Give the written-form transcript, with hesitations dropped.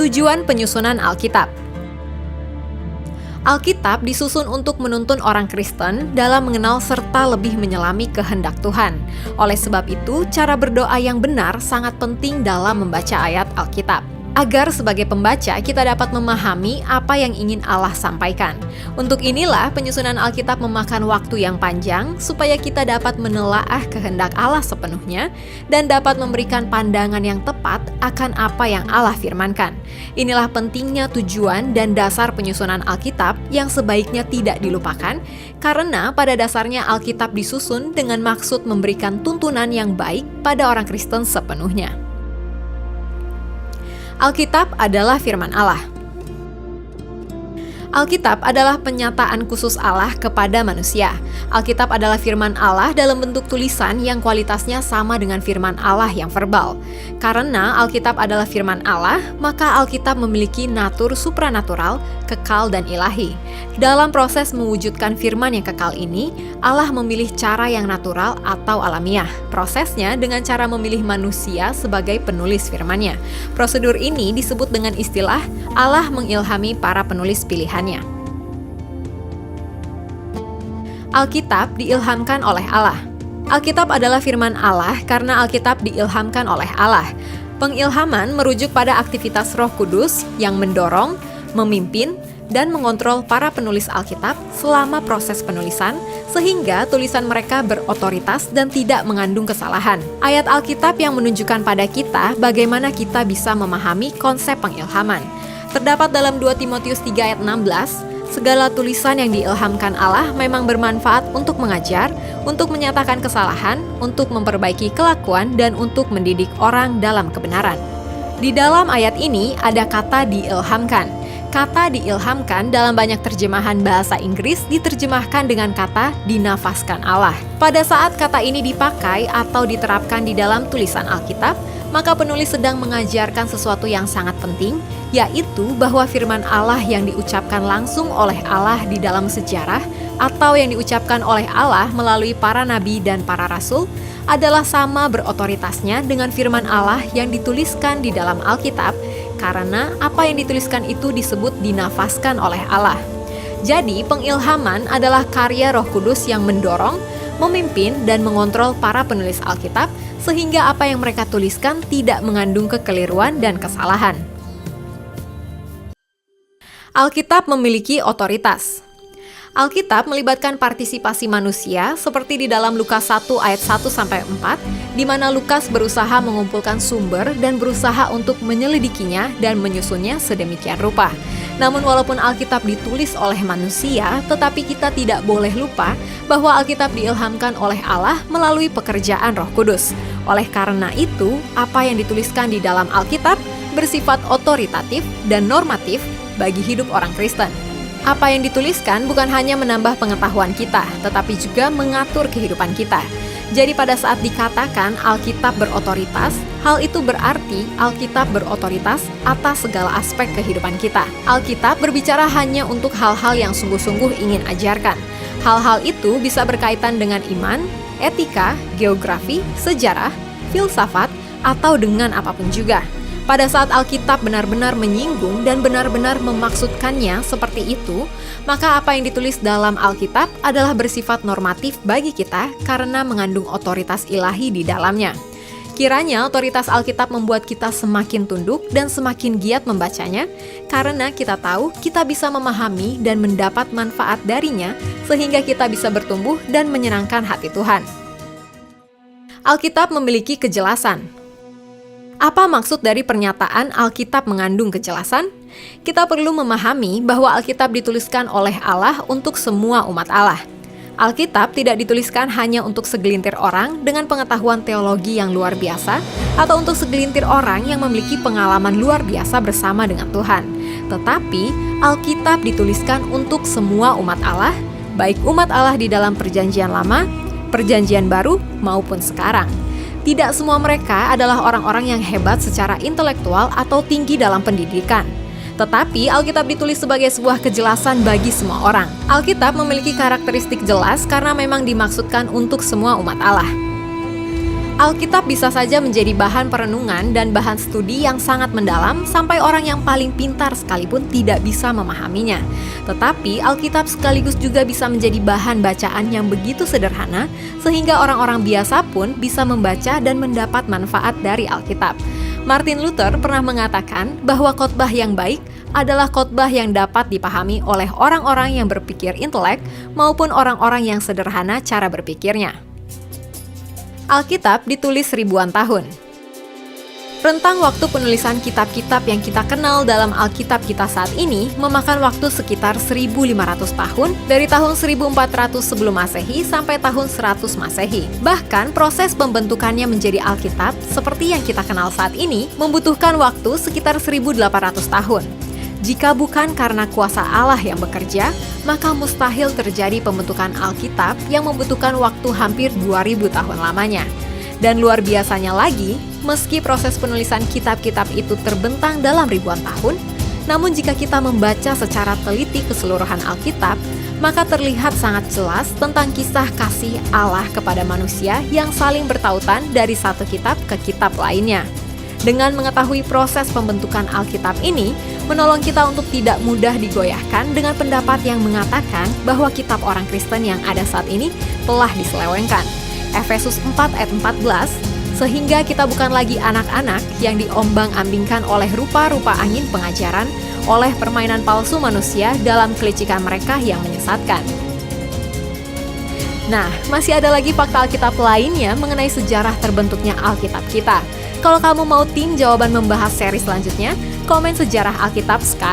Tujuan penyusunan Alkitab. Alkitab disusun untuk menuntun orang Kristen dalam mengenal serta lebih menyelami kehendak Tuhan. Oleh sebab itu, cara berdoa yang benar sangat penting dalam membaca ayat Alkitab, agar sebagai pembaca kita dapat memahami apa yang ingin Allah sampaikan. Untuk inilah penyusunan Alkitab memakan waktu yang panjang supaya kita dapat menelaah kehendak Allah sepenuhnya dan dapat memberikan pandangan yang tepat akan apa yang Allah firmankan. Inilah pentingnya tujuan dan dasar penyusunan Alkitab yang sebaiknya tidak dilupakan, karena pada dasarnya Alkitab disusun dengan maksud memberikan tuntunan yang baik pada orang Kristen sepenuhnya. Alkitab adalah firman Allah. Alkitab adalah penyataan khusus Allah kepada manusia. Alkitab adalah firman Allah dalam bentuk tulisan yang kualitasnya sama dengan firman Allah yang verbal. Karena Alkitab adalah firman Allah, maka Alkitab memiliki natur supranatural, kekal dan ilahi. Dalam proses mewujudkan firman yang kekal ini, Allah memilih cara yang natural atau alamiah. Prosesnya dengan cara memilih manusia sebagai penulis firman-Nya. Prosedur ini disebut dengan istilah Allah mengilhami para penulis pilihan. Alkitab diilhamkan oleh Allah. Alkitab adalah firman Allah karena Alkitab diilhamkan oleh Allah. Pengilhaman merujuk pada aktivitas Roh Kudus yang mendorong, memimpin, dan mengontrol para penulis Alkitab selama proses penulisan, sehingga tulisan mereka berotoritas dan tidak mengandung kesalahan. Ayat Alkitab yang menunjukkan pada kita bagaimana kita bisa memahami konsep pengilhaman. Terdapat dalam 2 Timotius 3 ayat 16, segala tulisan yang diilhamkan Allah memang bermanfaat untuk mengajar, untuk menyatakan kesalahan, untuk memperbaiki kelakuan, dan untuk mendidik orang dalam kebenaran. Di dalam ayat ini ada kata diilhamkan. Kata diilhamkan dalam banyak terjemahan bahasa Inggris diterjemahkan dengan kata dinafaskan Allah. Pada saat kata ini dipakai atau diterapkan di dalam tulisan Alkitab, maka penulis sedang mengajarkan sesuatu yang sangat penting, yaitu bahwa firman Allah yang diucapkan langsung oleh Allah di dalam sejarah atau yang diucapkan oleh Allah melalui para nabi dan para rasul adalah sama berotoritasnya dengan firman Allah yang dituliskan di dalam Alkitab, karena apa yang dituliskan itu disebut dinafaskan oleh Allah. Jadi, pengilhaman adalah karya Roh Kudus yang mendorong, memimpin, dan mengontrol para penulis Alkitab sehingga apa yang mereka tuliskan tidak mengandung kekeliruan dan kesalahan. Alkitab memiliki otoritas. Alkitab melibatkan partisipasi manusia seperti di dalam Lukas 1 ayat 1-4, di mana Lukas berusaha mengumpulkan sumber dan berusaha untuk menyelidikinya dan menyusunnya sedemikian rupa. Namun walaupun Alkitab ditulis oleh manusia, tetapi kita tidak boleh lupa bahwa Alkitab diilhamkan oleh Allah melalui pekerjaan Roh Kudus. Oleh karena itu, apa yang dituliskan di dalam Alkitab bersifat otoritatif dan normatif bagi hidup orang Kristen. Apa yang dituliskan bukan hanya menambah pengetahuan kita, tetapi juga mengatur kehidupan kita. Jadi pada saat dikatakan Alkitab berotoritas, hal itu berarti Alkitab berotoritas atas segala aspek kehidupan kita. Alkitab berbicara hanya untuk hal-hal yang sungguh-sungguh ingin ajarkan. Hal-hal itu bisa berkaitan dengan iman, etika, geografi, sejarah, filsafat, atau dengan apapun juga. Pada saat Alkitab benar-benar menyinggung dan benar-benar memaksudkannya seperti itu, maka apa yang ditulis dalam Alkitab adalah bersifat normatif bagi kita karena mengandung otoritas ilahi di dalamnya. Kiranya otoritas Alkitab membuat kita semakin tunduk dan semakin giat membacanya, karena kita tahu kita bisa memahami dan mendapat manfaat darinya sehingga kita bisa bertumbuh dan menyenangkan hati Tuhan. Alkitab memiliki kejelasan. Apa maksud dari pernyataan Alkitab mengandung kejelasan? Kita perlu memahami bahwa Alkitab dituliskan oleh Allah untuk semua umat Allah. Alkitab tidak dituliskan hanya untuk segelintir orang dengan pengetahuan teologi yang luar biasa atau untuk segelintir orang yang memiliki pengalaman luar biasa bersama dengan Tuhan. Tetapi Alkitab dituliskan untuk semua umat Allah, baik umat Allah di dalam Perjanjian Lama, Perjanjian Baru, maupun sekarang. Tidak semua mereka adalah orang-orang yang hebat secara intelektual atau tinggi dalam pendidikan. Tetapi Alkitab ditulis sebagai sebuah kejelasan bagi semua orang. Alkitab memiliki karakteristik jelas karena memang dimaksudkan untuk semua umat Allah. Alkitab bisa saja menjadi bahan perenungan dan bahan studi yang sangat mendalam sampai orang yang paling pintar sekalipun tidak bisa memahaminya. Tetapi Alkitab sekaligus juga bisa menjadi bahan bacaan yang begitu sederhana sehingga orang-orang biasa pun bisa membaca dan mendapat manfaat dari Alkitab. Martin Luther pernah mengatakan bahwa khotbah yang baik adalah khotbah yang dapat dipahami oleh orang-orang yang berpikir intelek maupun orang-orang yang sederhana cara berpikirnya. Alkitab ditulis ribuan tahun. Rentang waktu penulisan kitab-kitab yang kita kenal dalam Alkitab kita saat ini memakan waktu sekitar 1.500 tahun dari tahun 1400 sebelum Masehi sampai tahun 100 Masehi. Bahkan proses pembentukannya menjadi Alkitab seperti yang kita kenal saat ini membutuhkan waktu sekitar 1.800 tahun. Jika bukan karena kuasa Allah yang bekerja, maka mustahil terjadi pembentukan Alkitab yang membutuhkan waktu hampir 2000 tahun lamanya. Dan luar biasanya lagi, meski proses penulisan kitab-kitab itu terbentang dalam ribuan tahun, namun jika kita membaca secara teliti keseluruhan Alkitab, maka terlihat sangat jelas tentang kisah kasih Allah kepada manusia yang saling bertautan dari satu kitab ke kitab lainnya. Dengan mengetahui proses pembentukan Alkitab ini, menolong kita untuk tidak mudah digoyahkan dengan pendapat yang mengatakan bahwa kitab orang Kristen yang ada saat ini telah diselewengkan. Efesus 4 ayat 14, sehingga kita bukan lagi anak-anak yang diombang-ambingkan oleh rupa-rupa angin pengajaran, oleh permainan palsu manusia dalam kelicikan mereka yang menyesatkan. Nah, masih ada lagi fakta Alkitab lainnya mengenai sejarah terbentuknya Alkitab kita. Kalau kamu mau tim jawaban membahas seri selanjutnya, komen sejarah Alkitab sekarang.